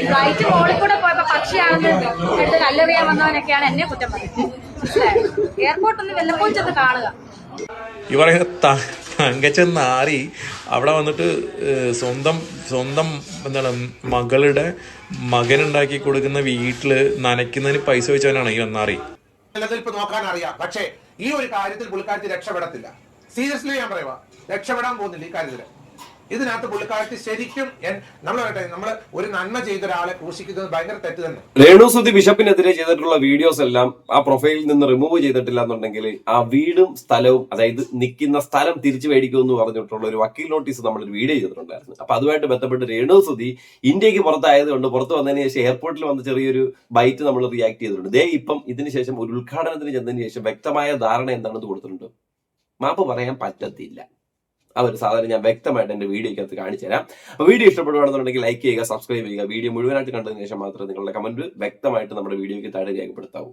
Flight മോളിൽ കൂടെ പോയപ്പോ പക്ഷിയാണെന്ന് എടുത്ത് കല്ലെറിയാൻ വന്നവനൊക്കെയാണ് എന്നെ കുറ്റം പറയുന്നത്. എയർപോർട്ടൊന്ന് വല്ലപ്പോഴും ചെന്ന് കാണുക. ഇവരെ തങ്കച്ചൻ നാറി അവിടെ വന്നിട്ട് സ്വന്തം എന്താണ് മകളുടെ മകനുണ്ടാക്കി കൊടുക്കുന്ന വീട്ടില് നനയ്ക്കുന്നതിന് പൈസ വെച്ചവനാണ് ഈ നാറി. നിലനിൽപ്പ് നോക്കാൻ അറിയാം, പക്ഷേ ഈ ഒരു കാര്യത്തിൽ പുള്ളിക്കാരത്തി രക്ഷപ്പെടത്തില്ല. സീരിയസ്ലി ഞാൻ പറയുക, രക്ഷപ്പെടാൻ പോകുന്നില്ല ഈ കാര്യത്തില്. ഇതിനകത്ത് പുള്ളിക്കാരത്തി ശരിക്കും നമ്മൾ ഒരു നന്മ ചെയ്ത ഒരാളെ ക്രൂശിക്കുന്നത് ഭയങ്കര തെറ്റ് തന്നെ. രേണുസുതി ബിഷപ്പിനെതിരെ ചെയ്തിട്ടുള്ള വീഡിയോസ് എല്ലാം ആ പ്രൊഫൈലിൽ നിന്ന് റിമൂവ് ചെയ്തിട്ടില്ല എന്നുണ്ടെങ്കിൽ ആ വീടും സ്ഥലവും, അതായത് നിൽക്കുന്ന സ്ഥലം തിരിച്ചു മേടിക്കുമെന്ന് പറഞ്ഞിട്ടുള്ള ഒരു വക്കീൽ നോട്ടീസ് നമ്മളൊരു വീഡിയോ ചെയ്തിട്ടുണ്ടായിരുന്നു. അപ്പൊ അതുമായിട്ട് ബന്ധപ്പെട്ട് രേണുസുതി ഇന്ത്യക്ക് പുറത്തായതുകൊണ്ട് പുറത്ത് വന്നതിന് ശേഷം എയർപോർട്ടിൽ വന്ന് ചെറിയൊരു ബൈറ്റ് നമ്മൾ റിയാക്ട് ചെയ്തിട്ടുണ്ട്. ദേ ഇപ്പം ഇതിന് ശേഷം ഒരു ഉദ്ഘാടനത്തിന് ചെന്നതിന് ശേഷം വ്യക്തമായ ധാരണ എന്താണെന്ന് കൊടുത്തിട്ടുണ്ട്. മാപ്പ് പറയാൻ പറ്റത്തില്ല. ആ ഒരു സാധനം ഞാൻ വ്യക്തമായിട്ട് എന്റെ വീഡിയോക്കകത്ത് കാണിച്ചു തരാം. അപ്പൊ വീഡിയോ ഇഷ്ടപ്പെടുകയാണെന്നുണ്ടെങ്കിൽ ലൈക്ക് ചെയ്യുക, സബ്സ്ക്രൈബ് ചെയ്യുക. വീഡിയോ മുഴുവനായിട്ട് കണ്ടതിന് ശേഷം മാത്രമേ നിങ്ങളുടെ കമന്റ് വ്യക്തമായിട്ട് നമ്മുടെ വീഡിയോയ്ക്ക് താഴെ രേഖപ്പെടുത്താവൂ.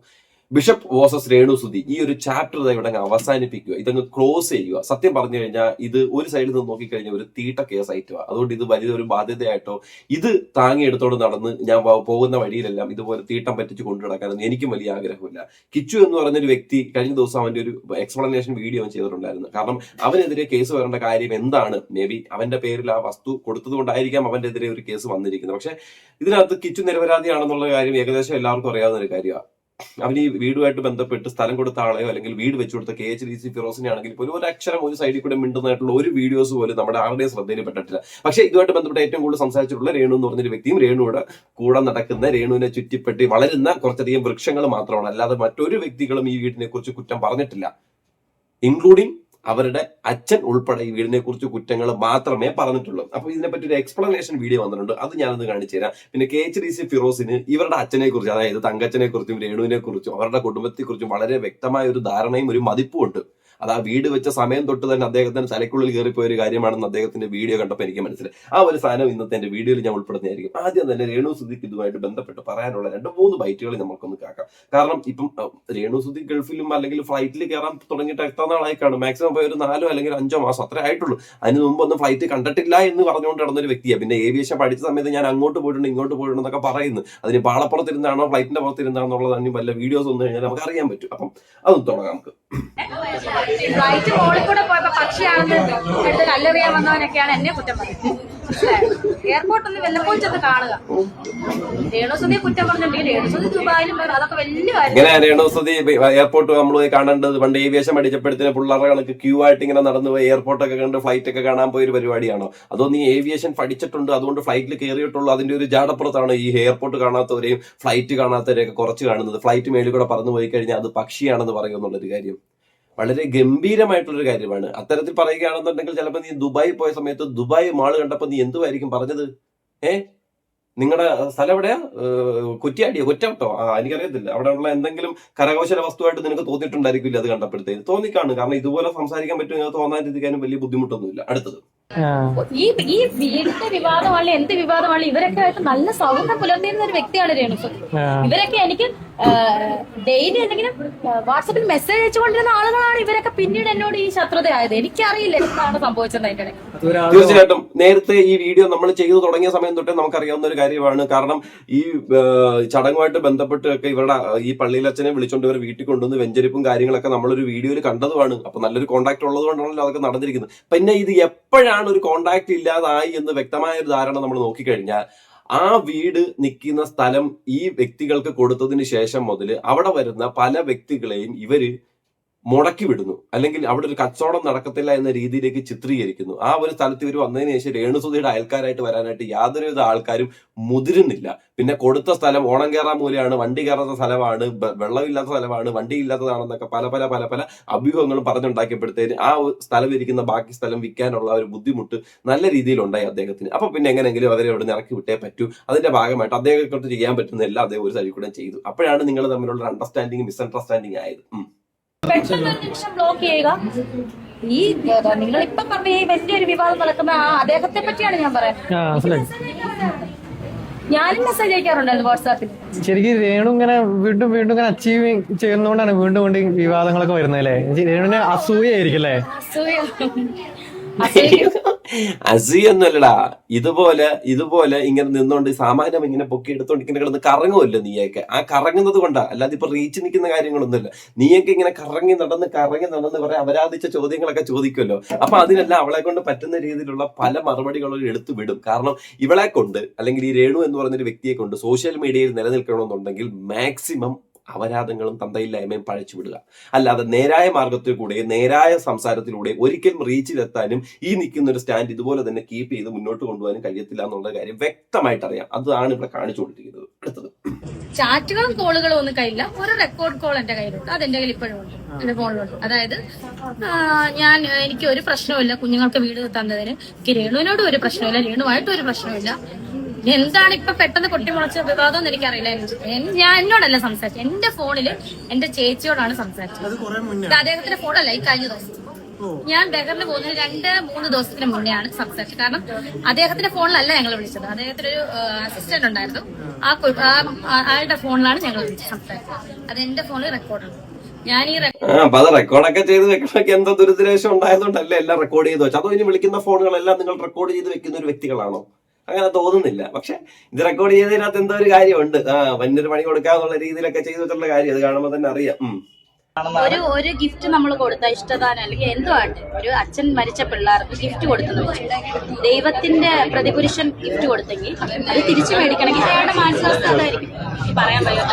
ബിഷപ്പ് വേഴ്സസ് രേണുസുതി ഈ ഒരു ചാപ്റ്റർ ഇവിടെ അവസാനിപ്പിക്കുക, ഇതങ്ങ് ക്ലോസ് ചെയ്യുക. സത്യം പറഞ്ഞു കഴിഞ്ഞാൽ ഇത് ഒരു സൈഡിൽ നിന്ന് നോക്കിക്കഴിഞ്ഞാൽ ഒരു തീട്ട കേസായിട്ടുക. അതുകൊണ്ട് ഇത് വലിയൊരു ബാധ്യതയായിട്ടോ ഇത് താങ്ങിയെടുത്തോട് നടന്ന് ഞാൻ പോകുന്ന വഴിയിലെല്ലാം ഇതുപോലെ തീട്ടം പറ്റിച്ച് കൊണ്ടു നടക്കാനൊന്നും എനിക്കും വലിയ ആഗ്രഹമില്ല. കിച്ചു എന്ന് പറഞ്ഞൊരു വ്യക്തി കഴിഞ്ഞ ദിവസം അവന്റെ ഒരു എക്സ്പ്ലനേഷൻ വീഡിയോ അവൻ ചെയ്തിട്ടുണ്ടായിരുന്നു. കാരണം അവനെതിരെ കേസ് വരേണ്ട കാര്യം എന്താണ്, മേ ബി അവന്റെ പേരിൽ ആ വസ്തു കൊടുത്തത് കൊണ്ടായിരിക്കാം അവന്റെ എതിരെ ഒരു കേസ് വന്നിരിക്കുന്നത്. പക്ഷെ ഇതിനകത്ത് കിച്ചു നിരപരാധിയാണെന്നുള്ള കാര്യം ഏകദേശം എല്ലാവർക്കും അറിയാവുന്ന ഒരു കാര്യമാണ്. അവന് ഈ വീടുമായിട്ട് ബന്ധപ്പെട്ട് സ്ഥലം കൊടുത്ത ആളെയോ അല്ലെങ്കിൽ വീട് വെച്ചു കൊടുത്ത KHDC ഫിറോസിനെ ആണെങ്കിൽ പോലും ഒരു അക്ഷരം ഒരു സൈഡിൽ കൂടെ മിണ്ടുന്നതായിട്ടുള്ള ഒരു വീഡിയോസ് പോലും നമ്മുടെ ആരുടെയും ശ്രദ്ധയിൽപ്പെട്ടിട്ടില്ല. പക്ഷെ ഇതുമായിട്ട് ബന്ധപ്പെട്ട് ഏറ്റവും കൂടുതൽ സംസാരിച്ചിട്ടുള്ള രേണു എന്ന് പറഞ്ഞൊരു വ്യക്തിയും രേണുവിടെ കൂടെ നടക്കുന്ന രേണുവിനെ ചുറ്റിപ്പറ്റി വളരുന്ന കുറച്ചധികം വൃക്ഷങ്ങൾ മാത്രമാണ്. അല്ലാതെ മറ്റൊരു വ്യക്തികളും ഈ വീടിനെ കുറിച്ച് കുറ്റം പറഞ്ഞിട്ടില്ല. ഇൻക്ലൂഡിങ് അവരുടെ അച്ഛൻ ഉൾപ്പെടെ ഈ വീടിനെ കുറിച്ച് കുറ്റങ്ങൾ മാത്രമേ പറഞ്ഞിട്ടുള്ളൂ. അപ്പൊ ഇതിനെപ്പറ്റി ഒരു എക്സ്പ്ലനേഷൻ വീഡിയോ വന്നിട്ടുണ്ട്, അത് ഞാനൊന്ന് കാണിച്ചു തരാം. പിന്നെ KHDC ഫിറോസിന് ഇവരുടെ അച്ഛനെ കുറിച്ച്, അതായത് തങ്കച്ചനെ കുറിച്ചും രേണുവിനെ കുറിച്ചും അവരുടെ കുടുംബത്തെ കുറിച്ചും വളരെ വ്യക്തമായ ഒരു ധാരണയും ഒരു മതിപ്പും ഉണ്ട്. അത് ആ വീട് വെച്ച സമയം തൊട്ട് തന്നെ അദ്ദേഹത്തിന് തലയ്ക്കുള്ളിൽ കയറിപ്പോയ ഒരു കാര്യമാണെന്ന് അദ്ദേഹത്തിന്റെ വീഡിയോ കണ്ടപ്പോൾ എനിക്ക് മനസ്സിലായി. ആ ഒരു സാധനം ഇന്നത്തെ എന്റെ വീഡിയോയിൽ ഞാൻ ഉൾപ്പെടുന്നതായിരിക്കും. ആദ്യം തന്നെ രേണുസുതിക്ക് ഇതുമായിട്ട് ബന്ധപ്പെട്ട് പറയാനുള്ള 2-3 ബൈറ്റുകൾ നമുക്കൊന്ന് കേൾക്കാം. കാരണം ഇപ്പം രേണുസുതി ഗൾഫിലും അല്ലെങ്കിൽ ഫ്ലൈറ്റിൽ കയറാൻ തുടങ്ങിയിട്ട് എത്ര നാളായി കാണും, മാക്സിമം പോയി ഒരു 4 അല്ലെങ്കിൽ 5 മാസം അത്രേ ആയിട്ടുള്ളൂ. അതിന് മുമ്പ് ഒന്നും ഫ്ലൈറ്റ് കണ്ടിട്ടില്ല എന്ന് പറഞ്ഞുകൊണ്ട് നടന്നൊരു വ്യക്തിയാണ്. പിന്നെ ഏവിയേഷൻ പഠിച്ച സമയത്ത് ഞാൻ അങ്ങോട്ട് പോയിട്ടുണ്ട് ഇങ്ങോട്ട് പോയിട്ടുണ്ട് എന്നൊക്കെ പറയുന്നു. അതിന് പാളപ്പുറത്തിരുന്നാണോ ഫ്ലൈറ്റിന്റെ പുറത്തിരുന്നാണെന്നുള്ളത് വലിയ വീഡിയോസ് ഒന്നും കഴിഞ്ഞാൽ നമുക്ക് അറിയാൻ പറ്റും. അപ്പം അതൊന്ന് തുടങ്ങാം നമുക്ക്. ഫ്ലൈറ്റ് മോളിൽ കൂടെ പോയപ്പോ പക്ഷിയാണെന്ന് എടുത്ത് കല്ലെറിയാൻ വന്നവനൊക്കെയാണ് എന്നെ കുറ്റം പറയുന്നത്. എയർപോർട്ടൊന്ന് വല്ലപ്പോഴും ചെന്ന് കാണുക. രേണുസുതി കുറ്റം പറഞ്ഞിട്ടുണ്ടെങ്കിൽ രേണുസുതി ദുബായിലും അതൊക്കെ വലിയ കാര്യം. ഇങ്ങനെ രേണുസുതി എയർപോർട്ട് നമ്മൾ പോയി കാണേണ്ടത് പണ്ട് ഏവിയേഷൻ പഠിച്ചപ്പോഴത്തേന് പിള്ളേരുടെ കണക്ക് ക്യൂ ആയിട്ട് ഇങ്ങനെ നടന്നു പോയി എയർപോർട്ടൊക്കെ കണ്ട് ഫ്ലൈറ്റ് ഒക്കെ കാണാൻ പോയൊരു പരിപാടിയാണോ? അതോ നീ ഏവിയേഷൻ പഠിച്ചിട്ടുണ്ട് അതുകൊണ്ട് ഫ്ലൈറ്റിൽ കയറിയിട്ടുള്ളൂ അതിന്റെ ഒരു ജാടപ്പുറത്താണ് ഈ എയർപോർട്ട് കാണാത്തവരെയും ഫ്ലൈറ്റ് കാണാത്തവരെയൊക്കെ കുറച്ച് കാണുന്നത്? ഫ്ലൈറ്റ് മേളിൽ കൂടെ പറന്നു പോയി കഴിഞ്ഞാൽ അത് പക്ഷിയാണെന്ന് പറയുമെന്നുള്ളൊരു കാര്യം വളരെ ഗംഭീരമായിട്ടുള്ളൊരു കാര്യമാണ്. അത്തരത്തിൽ പറയുകയാണെന്നുണ്ടെങ്കിൽ ചിലപ്പോൾ നീ ദുബായി പോയ സമയത്ത് ദുബായ് മാള് കണ്ടപ്പോൾ നീ എന്തുമായിരിക്കും പറഞ്ഞത്? നിങ്ങളുടെ സ്ഥലം എവിടെയാ? കുറ്റിയാടിയോ കൊറ്റവട്ടോ? എനിക്കറിയത്തില്ല. അവിടെ ഉള്ള എന്തെങ്കിലും കരകൗശല വസ്തുവായിട്ട് നിനക്ക് തോന്നിയിട്ടുണ്ടായിരിക്കില്ല അത് കണ്ടപ്പോഴത്തേക്ക്. തോന്നിക്കാണ്. കാരണം ഇതുപോലെ സംസാരിക്കാൻ പറ്റും തോന്നാതിരിക്കാനും വലിയ ബുദ്ധിമുട്ടൊന്നുമില്ല. അടുത്തത് ഈ വീടിന്റെ വിവാദമാണ്, എന്ത് വിവാദമാണ്, ഇവരൊക്കെ ആയിട്ട് നല്ല സൗഹൃദം പുലർത്തിയിരുന്ന ഒരു വ്യക്തിയാണ് രേണുസുതി. ഇവരൊക്കെ എനിക്ക് ഡെയിലി എന്തെങ്കിലും വാട്സപ്പിൽ മെസ്സേജ് അയച്ചുകൊണ്ടിരുന്ന ആളുകളാണ്. ഇവരൊക്കെ പിന്നീട് എന്നോട് ഈ ശത്രുതയായത്. എനിക്കറിയില്ല എന്താണ് സംഭവിച്ചത് അതിന്റെ ഇടയ്ക്ക്. തീർച്ചയായിട്ടും നേരത്തെ ഈ വീഡിയോ നമ്മൾ ചെയ്തു തുടങ്ങിയ സമയം തൊട്ടേ നമുക്കറിയാവുന്ന ഒരു കാര്യമാണ്. കാരണം ഈ ചടങ്ങുമായിട്ട് ബന്ധപ്പെട്ടൊക്കെ ഇവരുടെ ഈ പള്ളിയിലച്ഛനെ വിളിച്ചുകൊണ്ട് ഇവർ വീട്ടിൽ കൊണ്ടുവന്ന് വെഞ്ചരിപ്പും കാര്യങ്ങളൊക്കെ നമ്മളൊരു വീഡിയോയിൽ കണ്ടതുമാണ്. അപ്പൊ നല്ലൊരു കോൺടാക്ട് ഉള്ളത് കൊണ്ടാണല്ലോ അതൊക്കെ നടന്നിരിക്കുന്നത്. പിന്നെ ഇത് എപ്പോഴാണ് ഒരു കോണ്ടാക്ട് ഇല്ലാതായി എന്ന് വ്യക്തമായ ഒരു ധാരണ നമ്മൾ നോക്കിക്കഴിഞ്ഞാൽ ആ വീട് നിൽക്കുന്ന സ്ഥലം ഈ വ്യക്തികൾക്ക് കൊടുത്തതിന് ശേഷം മുതൽ അവിടെ വരുന്ന പല വ്യക്തികളെയും ഇവര് മുടക്കി വിടുന്നു, അല്ലെങ്കിൽ അവിടെ ഒരു കച്ചവടം നടക്കത്തില്ല എന്ന രീതിയിലേക്ക് ചിത്രീകരിക്കുന്നു. ആ ഒരു സ്ഥലത്ത് ഇവർ വന്നതിന് ശേഷം രേണുസുതിയുടെ അയൽക്കാരായിട്ട് വരാനായിട്ട് യാതൊരുവിധ ആൾക്കാരും മുതിരുന്നില്ല. പിന്നെ കൊടുത്ത സ്ഥലം ഓണം കയറാൻ മൂലയാണ്, വണ്ടി കയറാത്ത സ്ഥലമാണ്, വെള്ളമില്ലാത്ത സ്ഥലമാണ്, വണ്ടി ഇല്ലാത്തതാണെന്നൊക്കെ പല പല പല പല അഭ്യൂഹങ്ങളും പറഞ്ഞുണ്ടാക്കിയപ്പോഴത്തേന് ആ സ്ഥലം ഇരിക്കുന്ന ബാക്കി സ്ഥലം വിൽക്കാനുള്ള ഒരു ബുദ്ധിമുട്ട് നല്ല രീതിയിൽ ഉണ്ടായി അദ്ദേഹത്തിന്. അപ്പൊ പിന്നെ എങ്ങനെയെങ്കിലും അവരെ അവിടെ ഇറക്കി വിട്ടേ പറ്റൂ. അതിന്റെ ഭാഗമായിട്ട് അദ്ദേഹത്തെ ചെയ്യാൻ പറ്റുന്ന എല്ലാം അദ്ദേഹം ഒരു സൈഡിൽ കൂടെ ചെയ്തു. അപ്പോഴാണ് നിങ്ങൾ തമ്മിലുള്ള അണ്ടർസ്റ്റാൻഡിങ് മിസ്അണ്ടർസ്റ്റാൻഡിങ് ആയത്. പെട്ടെന്ന് ഒരു നിമിഷം ബ്ലോക്ക് ചെയ്യുക. ഈ നിങ്ങൾ ഇപ്പൊ പറഞ്ഞ ഈ വലിയൊരു വിവാദം നടക്കുന്ന അദ്ദേഹത്തെ പറ്റിയാണ് ഞാൻ പറയാൻ. ഞാനും മെസ്സേജ് അയക്കാറുണ്ടായിരുന്നു വാട്സാപ്പിൽ. ശരിക്കും രേണു ഇങ്ങനെ വീണ്ടും വീണ്ടും ഇങ്ങനെ അച്ചീവ് ചെയ്യുന്നതുകൊണ്ടാണ് വീണ്ടും വീണ്ടും വിവാദങ്ങളൊക്കെ വരുന്നത് അല്ലേ? രേണുവിന് അസൂയായിരിക്കും അല്ലേ? അസൂയൊന്നുമല്ലടാ, ഇതുപോലെ ഇങ്ങനെ നിന്നോണ്ട് സാമാന്യം ഇങ്ങനെ പൊക്കി എടുത്തോണ്ട് ഇങ്ങനെ കിടന്ന് കറങ്ങുമല്ലോ നീയൊക്കെ. ആ കറങ്ങുന്നത് കൊണ്ടാ, അല്ലാതെ ഇപ്പൊ റീച്ച് നിൽക്കുന്ന കാര്യങ്ങളൊന്നുമില്ല. നീയൊക്കെ ഇങ്ങനെ കറങ്ങി നടന്ന് കുറെ അപരാധിച്ച ചോദ്യങ്ങളൊക്കെ ചോദിക്കുമല്ലോ. അപ്പൊ അതിനെല്ലാം അവളെ കൊണ്ട് പറ്റുന്ന രീതിയിലുള്ള പല മറുപടികളും എടുത്തു വിടും. കാരണം ഇവളെ കൊണ്ട്, അല്ലെങ്കിൽ ഈ രേണു എന്ന് പറയുന്നൊരു വ്യക്തിയെ കൊണ്ട് സോഷ്യൽ മീഡിയയിൽ നിലനിൽക്കണമെന്നുണ്ടെങ്കിൽ മാക്സിമം അപരാധങ്ങളും തന്തയില്ലായ്മയും പഴച്ചുവിടുക. അല്ലാതെ നേരായ മാർഗത്തിൽ കൂടെ, നേരായ സംസാരത്തിലൂടെ ഒരിക്കലും റീച്ചിലെത്താനും ഈ നിൽക്കുന്ന ഒരു സ്റ്റാൻഡ് ഇതുപോലെ തന്നെ കീപ്പ് ചെയ്ത് മുന്നോട്ട് കൊണ്ടുപോകാനും കഴിയത്തില്ല എന്നുള്ള കാര്യം വ്യക്തമായിട്ട് അറിയാം. അതാണ് ഇവിടെ കാണിച്ചു കൊടുത്തിരിക്കുന്നത്. അടുത്തത്, ചാറ്റുകളും കോളുകളും ഒന്നും കയ്യില്ല. ഒരു റെക്കോർഡ് കോൾ എന്റെ കയ്യിലുണ്ട്. അതെന്റെ കയ്യിൽ ഇപ്പോഴും ഉണ്ട്, എന്റെ ഫോണിലുണ്ട്. അതായത് എനിക്ക് ഒരു പ്രശ്നമില്ല കുഞ്ഞുങ്ങൾക്ക് വീട് തന്നതിന്. എനിക്ക് രേണുവിനോടും ഒരു പ്രശ്നമില്ല, രേണുവായിട്ടും ഒരു പ്രശ്നമില്ല. എന്താണ് ഇപ്പൊ പെട്ടെന്ന് പൊട്ടിമുളച്ച വിവാദം എന്ന് എനിക്കറിയില്ല. ഞാൻ എന്നോടല്ല സംസാരിച്ചത്, എന്റെ ഫോണില് എന്റെ ചേച്ചിയോടാണ് സംസാരിച്ചത്. അദ്ദേഹത്തിന്റെ ഫോണല്ല, ഈ കഴിഞ്ഞ ദിവസം ഞാൻ ബഹറിന് പോകുന്നതിന് 2-3 ദിവസത്തിന് മുന്നെയാണ് സംസാരിച്ചത്. കാരണം അദ്ദേഹത്തിന്റെ ഫോണിലല്ല ഞങ്ങൾ വിളിച്ചത്, അദ്ദേഹത്തിന് ഒരു അസിസ്റ്റന്റ് ഉണ്ടായിരുന്നു. അയാളുടെ ഫോണിലാണ് ഞങ്ങൾ വിളിച്ചത് സംസാരിച്ചത്. അത് എന്റെ ഫോണിൽ റെക്കോർഡുണ്ട്. ഞാൻ ഈ അപ്പൊ അത് റെക്കോർഡൊക്കെ ചെയ്ത് വെക്കണമൊക്കെ എന്തോ ദുരിതരേഷം ഉണ്ടായതുകൊണ്ടല്ലേ എല്ലാം റെക്കോർഡ് ചെയ്ത് വെച്ചു. അതോ ഇനി വിളിക്കുന്ന ഫോണുകളെല്ലാം നിങ്ങൾ റെക്കോർഡ് ചെയ്ത് വെക്കുന്ന ഒരു വ്യക്തികളാണോ? അങ്ങനെ തോന്നുന്നില്ല. പക്ഷെ ഇത് റെക്കോർഡ് ചെയ്തതിനകത്ത് എന്തോ ഒരു കാര്യമുണ്ട്. വന്നൊരു പണി കൊടുക്കാന്നുള്ള രീതിയിലൊക്കെ ചെയ്തു വെച്ചിട്ടുള്ള കാര്യം അത് കാണുമ്പോൾ തന്നെ അറിയാം. ഒരു ഗിഫ്റ്റ് നമ്മൾ കൊടുത്ത ഇഷ്ടദാനം അല്ലെങ്കിൽ എന്തോ ആട്ടെ, ഒരു അച്ഛൻ മരിച്ച പിള്ളേർക്ക് ഗിഫ്റ്റ് കൊടുത്തെന്ന് വെച്ചു, ദൈവത്തിന്റെ പ്രതിപുരുഷൻ ഗിഫ്റ്റ് കൊടുത്തെങ്കിൽ അത് തിരിച്ചു മേടിക്കണമെങ്കിൽ അയാളുടെ മാനസികാവസ്ഥ അതായിരിക്കും. പറയാൻ പറയും.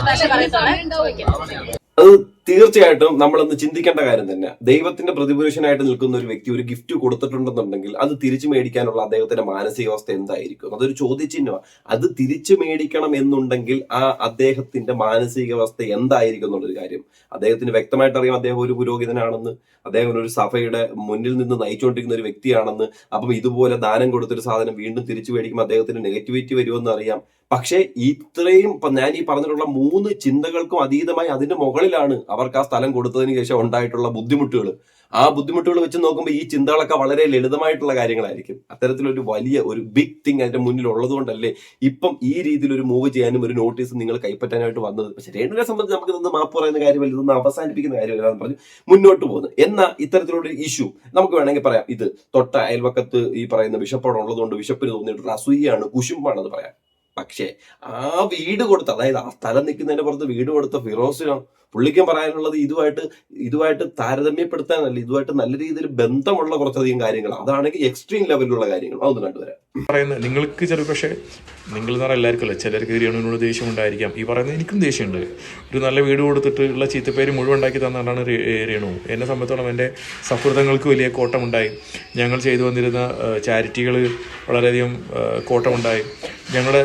അത് തീർച്ചയായിട്ടും നമ്മളൊന്ന് ചിന്തിക്കേണ്ട കാര്യം തന്നെ. ദൈവത്തിന്റെ പ്രതിപുരുഷനായിട്ട് നിൽക്കുന്ന ഒരു വ്യക്തി ഒരു ഗിഫ്റ്റ് കൊടുത്തിട്ടുണ്ടെന്നുണ്ടെങ്കിൽ അത് തിരിച്ചു മേടിക്കാനുള്ള അദ്ദേഹത്തിന്റെ മാനസികാവസ്ഥ എന്തായിരിക്കും? അതൊരു ചോദ്യചിഹ്നമാണ്. അത് തിരിച്ചു മേടിക്കണം എന്നുണ്ടെങ്കിൽ അദ്ദേഹത്തിന്റെ മാനസികാവസ്ഥ എന്തായിരിക്കും എന്നുള്ളൊരു കാര്യം അദ്ദേഹത്തിന് വ്യക്തമായിട്ട് അറിയാം. അദ്ദേഹം ഒരു പുരോഹിതനാണെന്ന്, അദ്ദേഹം ഒരു സഭയുടെ മുന്നിൽ നിന്ന് നയിച്ചുകൊണ്ടിരിക്കുന്ന ഒരു വ്യക്തിയാണെന്ന്. അപ്പം ഇതുപോലെ ദാനം കൊടുത്തൊരു സാധനം വീണ്ടും തിരിച്ചു മേടിക്കുമ്പോൾ അദ്ദേഹത്തിന് നെഗറ്റിവിറ്റി വരുമെന്ന് അറിയാം. പക്ഷെ ഇത്രയും ഞാൻ ഈ പറഞ്ഞിട്ടുള്ള 3 ചിന്തകൾക്കും അതീതമായി അതിന്റെ മുകളിലാണ് അവർക്ക് ആ സ്ഥലം കൊടുത്തതിന് ശേഷം ഉണ്ടായിട്ടുള്ള ബുദ്ധിമുട്ടുകൾ. ആ ബുദ്ധിമുട്ടുകൾ വെച്ച് നോക്കുമ്പോൾ ഈ ചിന്തകളൊക്കെ വളരെ ലളിതമായിട്ടുള്ള കാര്യങ്ങളായിരിക്കും. അത്തരത്തിലൊരു വലിയ ഒരു ബിഗ് തിങ് അതിന്റെ മുന്നിൽ ഉള്ളത് കൊണ്ടല്ലേ ഇപ്പം ഈ രീതിയിൽ ഒരു മൂവ് ചെയ്യാനും ഒരു നോട്ടീസ് നിങ്ങൾ കൈപ്പറ്റാനായിട്ട് വന്നത്. പക്ഷെ രേണുവിനെ സംബന്ധിച്ച് നമുക്ക് ഇതൊന്ന് മാപ്പ് പറയുന്ന കാര്യമല്ല, ഇതൊന്ന് അവസാനിപ്പിക്കുന്ന കാര്യമല്ല എന്ന് പറഞ്ഞ് മുന്നോട്ട് പോകുന്നത്. എന്നാൽ ഇത്തരത്തിലുള്ള ഒരു ഇഷ്യൂ നമുക്ക് വേണമെങ്കിൽ പറയാം, ഇത് തൊട്ട അയൽവക്കത്ത് ഈ പറയുന്ന ബിഷപ്പോട് ഉള്ളതുകൊണ്ട് ബിഷപ്പിന് തോന്നിയിട്ടുള്ള അസൂയാണ്, കുശുമ്പാണെന്ന് പറയാം. പക്ഷെ ആ വീട് കൊടുത്ത, അതായത് ആ സ്ഥലം നിൽക്കുന്നതിന്റെ പുറത്ത് വീട് കൊടുത്ത ഫിറോസിനോ പുള്ളിക്കും പറയാനുള്ളത് ഇതുമായിട്ട് താരതമ്യപ്പെടുത്താനല്ല, ഇതുമായിട്ട് നല്ല രീതിയിൽ ബന്ധമുള്ള കുറച്ചധികം കാര്യങ്ങൾ. അതാണെങ്കിൽ എക്സ്ട്രീം ലെവലിലുള്ള കാര്യങ്ങൾ. അതൊന്ന് കണ്ടുവരാം. പറയുന്നത് നിങ്ങൾക്ക് ചില, പക്ഷേ നിങ്ങൾ എന്ന് പറഞ്ഞാൽ എല്ലാവർക്കും അല്ല, ചിലർക്ക് രേണുവിനോട് ദേഷ്യം ഉണ്ടായിരിക്കാം. ഈ പറയുന്നത് എനിക്കും ദേഷ്യമുണ്ട്. ഒരു നല്ല വീട് കൊടുത്തിട്ട് ഉള്ള ചീത്തപ്പേര് മുഴുവൻ ഉണ്ടാക്കി തന്നാണ് രേണു. എന്നെ സംബന്ധിച്ചോളം എൻ്റെ സൗഹൃദങ്ങൾക്ക് വലിയ കോട്ടമുണ്ടായി. ഞങ്ങൾ ചെയ്തു വന്നിരുന്ന ചാരിറ്റികൾ വളരെയധികം കോട്ടമുണ്ടായി. ഞങ്ങളുടെ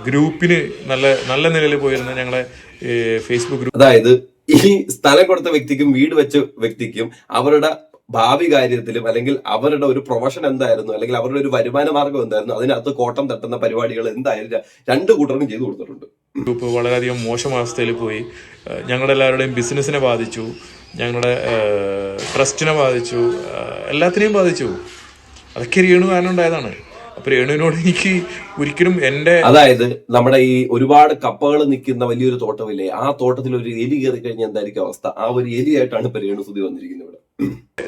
ഗ്രൂപ്പിന് നല്ല നിലയിൽ പോയിരുന്ന ഞങ്ങളെ ഫേസ്ബുക്ക് ഗ്രൂപ്പ്, അതായത് ഈ സ്ഥലം കൊടുത്ത വ്യക്തിക്കും വീട് വെച്ച വ്യക്തിക്കും അവരുടെ ഭാവി കാര്യത്തിലും അല്ലെങ്കിൽ അവരുടെ ഒരു പ്രൊഫഷൻ എന്തായിരുന്നു, അല്ലെങ്കിൽ അവരുടെ ഒരു വരുമാന മാർഗം എന്തായിരുന്നു, അതിനകത്ത് കോട്ടം തട്ടുന്ന പരിപാടികൾ എന്തായാലും 2 കൂട്ടർക്കും ചെയ്തു കൊടുത്തിട്ടുണ്ട്. ഗ്രൂപ്പ് വളരെയധികം മോശം അവസ്ഥയിൽ പോയി. ഞങ്ങളുടെ എല്ലാവരുടെയും ബിസിനസ്സിനെ ബാധിച്ചു, ഞങ്ങളുടെ ട്രസ്റ്റിനെ ബാധിച്ചു, എല്ലാത്തിനെയും ബാധിച്ചു. അതൊക്കെ രേണു കാരണം ഉണ്ടായതാണ്. അപ്പൊ രേണുവിനോട് എനിക്ക് ഒരിക്കലും അതായത് നമ്മുടെ ഈ ഒരുപാട് കപ്പകൾ നിൽക്കുന്ന വലിയൊരു തോട്ടമില്ലേ, ആ തോട്ടത്തിൽ ഒരു എലി കയറി കഴിഞ്ഞാൽ എന്തായിരിക്കും അവസ്ഥ? ആ ഒരു എലിയായിട്ടാണ് ഇപ്പൊ രേണു സുധി വന്നിരിക്കുന്നത് ഇവിടെ.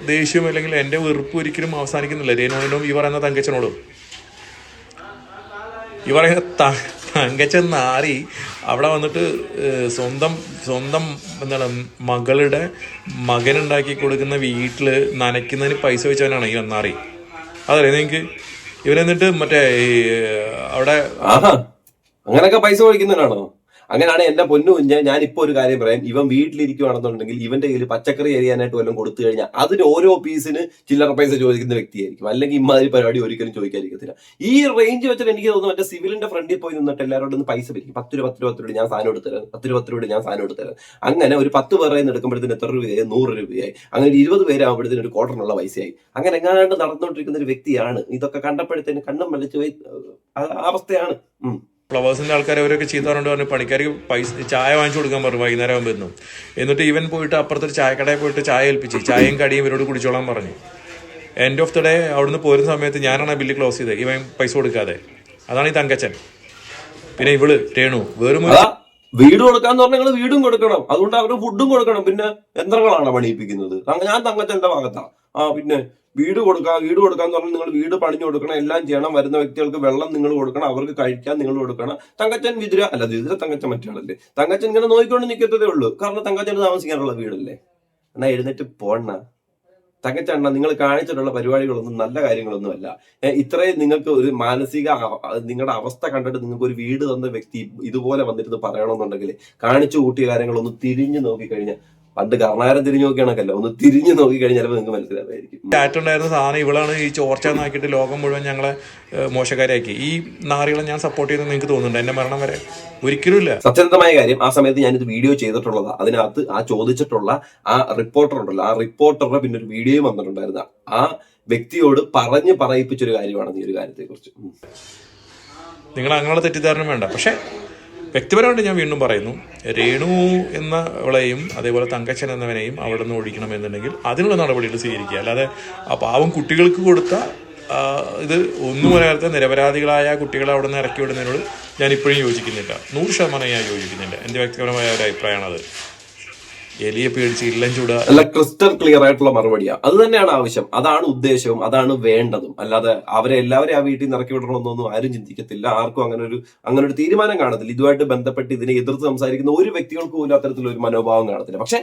ദേഷ്യം അല്ലെങ്കിൽ എന്റെ വെറുപ്പ് ഒരിക്കലും അവസാനിക്കുന്നില്ല രേണുവിനോടും ഈ പറയുന്ന തങ്കച്ചനോടും. ഈ പറയുന്ന തങ്കച്ചൻ നാറി അവിടെ വന്നിട്ട് സ്വന്തം എന്താണ് മകളുടെ മകനുണ്ടാക്കി കൊടുക്കുന്ന വീട്ടില് നനയ്ക്കുന്നതിന് പൈസ വെച്ചവനാണ് ഈ നാറി. അതല്ലേ നിങ്ങൾക്ക്? ഇവരെന്നിട്ട് മറ്റേ അവിടെ അങ്ങനൊക്കെ പൈസ മേടിക്കുന്നതിനാണോ? അങ്ങനെയാണ് എന്റെ പൊന്നു കുഞ്ഞ്. ഞാനിപ്പോ ഒരു കാര്യം പറയാം, ഇവൻ വീട്ടിലിരിക്കുവാണെന്നുണ്ടെങ്കിൽ ഇവന്റെ കയ്യിൽ പച്ചക്കറി എറിയാനായിട്ട് വല്ലതും കൊടുത്തു കഴിഞ്ഞാൽ അതിന് ഓരോ പീസിന് ചില്ലറ പൈസ ചോദിക്കുന്ന വ്യക്തിയായിരിക്കും. അല്ലെങ്കിൽ ഇമാതിരി പരിപാടി ഒരിക്കലും ചോദിക്കാതിരിക്കത്തില്ല. ഈ റേഞ്ച് വെച്ചിട്ട് എനിക്ക് തോന്നുന്നു മറ്റേ സിവിലിന്റെ ഫ്രണ്ടിൽ പോയി നിന്നിട്ട് എല്ലാവരോടും പൈസ പിരിക്കും. 10 രൂപ ഞാൻ സാധനം എടുത്തരാം, 10 രൂപ ഞാൻ സാധനം എടുത്തരാം. അങ്ങനെ ഒരു 10 പേരെ എടുക്കുമ്പോഴത്തേന് എത്ര രൂപയായി? 100 രൂപയായി. അങ്ങനെ 20 പേരാകുമ്പോഴത്തേന് ഒരു ക്വാർട്ടറിനുള്ള പൈസയായി. അങ്ങനെ എങ്ങാണ്ട് നടന്നുകൊണ്ടിരിക്കുന്ന ഒരു വ്യക്തിയാണ്. ഇതൊക്കെ കണ്ടപ്പോഴത്തേന് കണ്ണും വലിച്ചു പോയി അവസ്ഥയാണ്. ഫ്ലവേഴ്സിന്റെ ആൾക്കാർ അവരൊക്കെ ചെയ്താറുണ്ട് പറഞ്ഞു, പണിക്കാർക്ക് പൈസ ചായ വാങ്ങിച്ചു കൊടുക്കാൻ പറഞ്ഞു വൈകുന്നേരം ആകുമ്പോൾ. എന്നിട്ട് ഇവൻ പോയിട്ട് അപ്പുറത്തൊരു ചായക്കടയിൽ പോയിട്ട് ചായ ഏൽപ്പിച്ച് ചായയും കടിയും ഇവരോട് കുടിച്ചോളാൻ പറഞ്ഞു. എൻഡ് ഓഫ് ദ ഡേ അവിടുന്ന് പോരുന്ന സമയത്ത് ഞാനാണ് ബില്ല് ക്ലോസ് ചെയ്തത്, ഇവൻ പൈസ കൊടുക്കാതെ. അതാണ് ഈ തങ്കച്ചൻ. പിന്നെ ഇവള് രേണു വേറും വീട് കൊടുക്കാന്ന് പറഞ്ഞാൽ നിങ്ങൾ വീടും കൊടുക്കണം, അതുകൊണ്ട് അവര് ഫുഡും കൊടുക്കണം. പിന്നെ യന്ത്രങ്ങളാണ് പണിയിപ്പിക്കുന്നത്. ഞാൻ തങ്കച്ചന്റെ ഭാഗത്താ. പിന്നെ വീട് കൊടുക്കാന്ന് പറഞ്ഞാൽ നിങ്ങൾ വീട് പണിഞ്ഞു കൊടുക്കണം, എല്ലാം ചെയ്യണം, വരുന്ന വ്യക്തികൾക്ക് വെള്ളം നിങ്ങൾ കൊടുക്കണം, അവർക്ക് കഴിക്കാൻ നിങ്ങൾ കൊടുക്കണം. തങ്കച്ചൻ വിതുര അല്ല, വിതുര തങ്കച്ചൻ മറ്റാളല്ലേ, തങ്കച്ചൻ ഇങ്ങനെ നോക്കിക്കൊണ്ട് നിൽക്കത്തതേ ഉള്ളൂ. കാരണം തങ്കച്ചന് താമസിക്കാനുള്ള വീടല്ലേ. എന്നാ എഴുന്നേറ്റ് പോണ തങ്കച്ചണ്ണ, നിങ്ങൾ കാണിച്ചിട്ടുള്ള പരിപാടികളൊന്നും നല്ല കാര്യങ്ങളൊന്നും അല്ല. ഇത്രയും നിങ്ങൾക്ക് ഒരു മാനസിക നിങ്ങളുടെ അവസ്ഥ കണ്ടിട്ട് നിങ്ങൾക്ക് ഒരു വീട് തന്ന വ്യക്തി ഇതുപോലെ വന്നിരുന്ന് പറയണമെന്നുണ്ടെങ്കിൽ കാണിച്ചു കൂട്ടിയ കാര്യങ്ങളൊന്ന് തിരിഞ്ഞു നോക്കിക്കഴിഞ്ഞാൽ, പണ്ട് കർണാരം തിരിഞ്ഞു നോക്കിയാണല്ലോ, ഒന്ന് തിരിഞ്ഞു നോക്കിക്കഴിഞ്ഞാൽ നിങ്ങൾക്ക് മനസ്സിലാവായിരിക്കും. ചാറ്റുണ്ടായിരുന്ന സാധനം ഇവളാണ് ഈ ചോർച്ചാന്നാക്കിയിട്ട് ലോകം മുഴുവൻ ഞങ്ങളെ മോശക്കാരാക്കി. ഈ നാറികളെ ഞാൻ സപ്പോർട്ട് ചെയ്യുന്നത് നിങ്ങൾക്ക് തോന്നുന്നുണ്ട് എന്റെ മരണം വരെ? ഒരിക്കലും ഇല്ല. സത്യസന്ധമായ കാര്യം, ആ സമയത്ത് ഞാനിത് വീഡിയോ ചെയ്തിട്ടുള്ളതാ. അതിനകത്ത് ആ ചോദിച്ചിട്ടുള്ള ആ റിപ്പോർട്ടർ ഉണ്ടല്ലോ, ആ റിപ്പോർട്ടറുടെ പിന്നെ ഒരു വീഡിയോ വന്നിട്ടുണ്ടായിരുന്ന ആ വ്യക്തിയോട് പറയിപ്പിച്ചൊരു കാര്യമാണ് ഈ ഒരു കാര്യത്തെ കുറിച്ച്. നിങ്ങൾ അങ്ങനെയുള്ള തെറ്റിദ്ധാരണ വേണ്ട. പക്ഷെ വ്യക്തിപരമായിട്ട് ഞാൻ വീണ്ടും പറയുന്നു, രേണു എന്നവളെയും അതേപോലെ തങ്കച്ചൻ എന്നവനെയും അവിടെ നിന്ന് ഒഴിക്കണമെന്നുണ്ടെങ്കിൽ അതിനുള്ള നടപടികൾ സ്വീകരിക്കുക. അല്ലാതെ ആ പാവം കുട്ടികൾക്ക് കൊടുത്ത ഇത് ഒന്നും പറയാത്ത നിരപരാധികളായ കുട്ടികളെ അവിടെ നിന്ന് ഇറക്കി വിടുന്നതിനോട് ഞാൻ ഇപ്പോഴും യോജിക്കുന്നില്ല. 100% ഞാൻ യോജിക്കുന്നില്ല. എൻ്റെ വ്യക്തിപരമായ ഒരു അഭിപ്രായമാണത്. എലിയെ പേടിച്ച് ഇല്ലം ചൂട അല്ല, ക്രിസ്റ്റൽ ക്ലിയർ ആയിട്ടുള്ള മറുപടിയാണ്. അത് തന്നെയാണ് ആവശ്യം, അതാണ് ഉദ്ദേശവും, അതാണ് വേണ്ടതും. അല്ലാതെ അവരെ എല്ലാവരും ആ വീട്ടിൽ നിന്ന് ഇറക്കി വിടണമെന്നൊന്നും ആരും ചിന്തിക്കത്തില്ല. ആർക്കും അങ്ങനെ ഒരു തീരുമാനം കാണത്തില്ല. ഇതുമായിട്ട് ബന്ധപ്പെട്ട് ഇതിനെ എതിർത്ത് സംസാരിക്കുന്ന ഒരു വ്യക്തികൾക്ക് പോലും അത്തരത്തിലൊരു മനോഭാവം കാണത്തില്ല. പക്ഷെ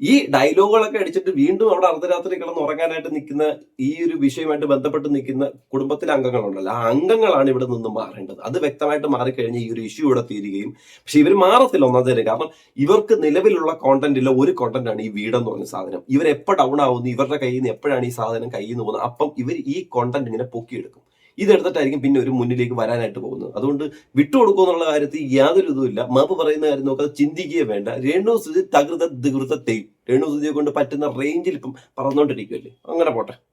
ഈ ഡയലോഗുകളൊക്കെ അടിച്ചിട്ട് വീണ്ടും അവിടെ അർദ്ധരാത്രി കിടന്ന് ഉറങ്ങാനായിട്ട് നിൽക്കുന്ന, ഈ ഒരു വിഷയമായിട്ട് ബന്ധപ്പെട്ട് നിൽക്കുന്ന കുടുംബത്തിലെ അംഗങ്ങളുണ്ടല്ലോ, ആ അംഗങ്ങളാണ് ഇവിടെ നിന്ന് മാറേണ്ടത്. അത് വ്യക്തമായിട്ട് മാറിക്കഴിഞ്ഞാൽ ഈ ഒരു ഇഷ്യൂ ഇവിടെ തീരുകയും, പക്ഷെ ഇവർ മാറത്തില്ല. ഒന്നാമത്തെ കാരണം ഇവർക്ക് നിലവിലുള്ള കോണ്ടന്റില്ല ഒരു കോണ്ടന്റാണ് ഈ വീടെന്ന് പറഞ്ഞ സാധനം. ഇവരെപ്പോൾ ഡൗൺ ആവുന്നു, ഇവരുടെ കയ്യിൽ നിന്ന് എപ്പോഴാണ് ഈ സാധനം കയ്യിൽ നിന്ന് പോകുന്നത്, അപ്പം ഇവർ ഈ കോണ്ടന്റ് ഇങ്ങനെ പൊക്കിയെടുക്കും. ഇതെടുത്തിട്ടായിരിക്കും പിന്നെ ഒരു മുന്നിലേക്ക് വരാനായിട്ട് പോകുന്നത്. അതുകൊണ്ട് വിട്ടുകൊടുക്കുക എന്നുള്ള കാര്യത്തിൽ യാതൊരു ഇതുമില്ല. മാപ്പ് പറയുന്ന കാര്യം നോക്കാതെ ചിന്തിക്കുകയേ വേണ്ട. രേണു സുധി തകൃത ദികൃത തെയ്യും. രേണു സുധിയെ കൊണ്ട് പറ്റുന്ന റേഞ്ചിൽ ഇപ്പം പറന്നുകൊണ്ടിരിക്കുമല്ലേ, അങ്ങനെ പോട്ടെ.